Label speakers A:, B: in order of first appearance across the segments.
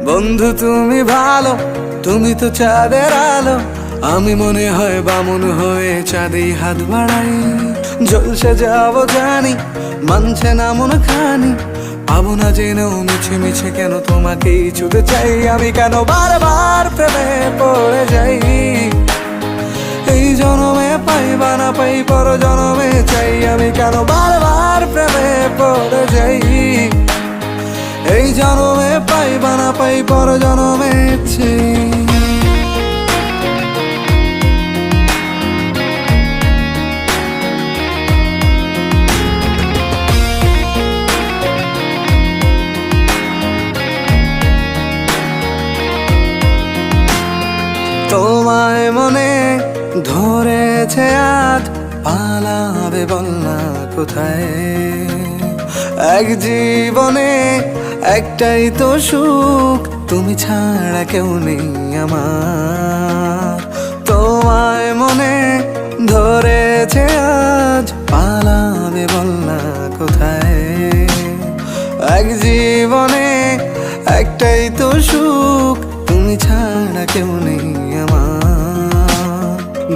A: বন্ধু তুমি ভালো, তুমি তো চাঁদের আলো। আমি মনে হয় বামুন হয়ে চাঁদেই হাত বাড়াই। জলসে যাবো জানি, মানছে না মন খানি। পাবো না জেনেও মিছে মিছে কেন তোমাকেই ছুতে চাই। আমি কেন বারবার প্রেমে পড়ে যাই। এই জনমে পাই বা না পাই, পর জনমে চাই। আমি কেন বারবার প্রেমে পড়ে যাই। এই জনমে পাই বা না পাই, পর জনমে চাই। তোমায় মনে ধরেছে আজ, পালাবে বল না কোথায়। এক জীবনে একটাই তো সুখ, তুমি ছাড়া কেউ নেই আমার। তোমায় মনে ধরেছে আজ, পালাবে বল না কোথায়। এক জীবনে একটাই তো সুখ, তুমি ছাড়া কেউ নেই আমার।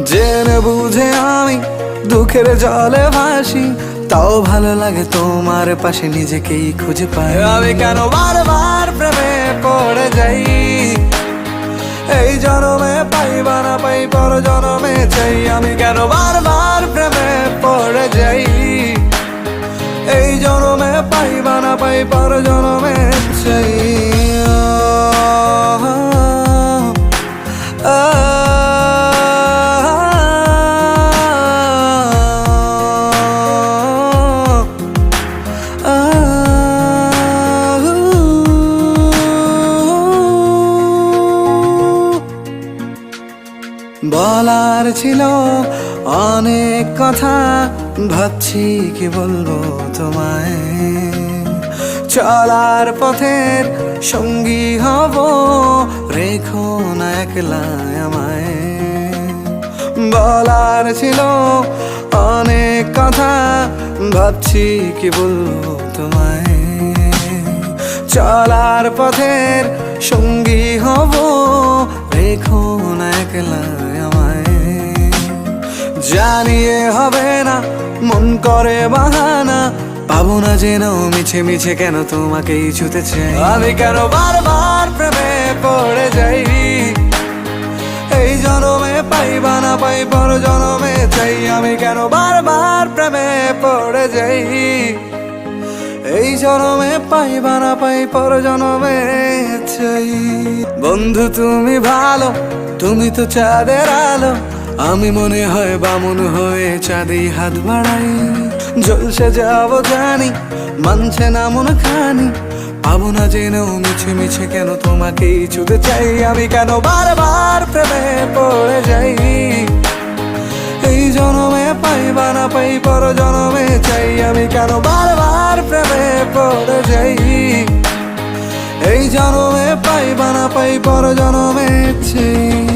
A: জেনে বুঝে আমি দুঃখের জলে ভাসি, তাও ভালো লাগে তোমার পাশে নিজেকেই খুঁজে পাই। আমি কেন বারবার প্রেমে পড়ে যাই। এই জনমে পাই বা না পাই, পর জনমে চাই। আমি কেন বারবার প্রেমে পড়ে যাই। এই জনমে পাই বা না পাই, পর জনমে চাই। বলার ছিল অনেক কথা, ভাবছি কি বলবো তোমায়। চলার পথের সঙ্গী হব, রেখো না একলা আমায়। বলার ছিল অনেক কথা, ভাবছি কি বলবো তোমায়। চলার পথের সঙ্গী হব, রেখো না একলা আমায়। জানিয়ে হবে না, মন করে বাহানা। পাবো না জেনেও মিছে মিছে কেন তোমাকেই ছুতে চাই। আমি কেন বারবার প্রেমে পড়ে যাই। এই জনমে পাই বা না পাই, পর জনমে চাই। আমি কেন বারবার প্রেমে পড়ে যাই। এই জনমে পাই বা না পাই, পর জনমে চাই। বন্ধু তুমি ভালো, তুমি তো চাঁদের আলো। আমি মনে হয় বামুন হয়ে চাঁদেই হাত বাড়াই। জলসে যাবো জানি, মানছে না মন খানি। পাবো না জেনেও মিছে মিছে কেন তোমাকেই ছুতে চাই। আমি কেন বারবার প্রেমে পড়ে যাই। এই জনমে পাই বা না পাই, পর জনমে চাই। আমি কেন বারবার প্রেমে পড়ে যাই। এই জনমে পাই বা না পাই, পর জনমে চাই।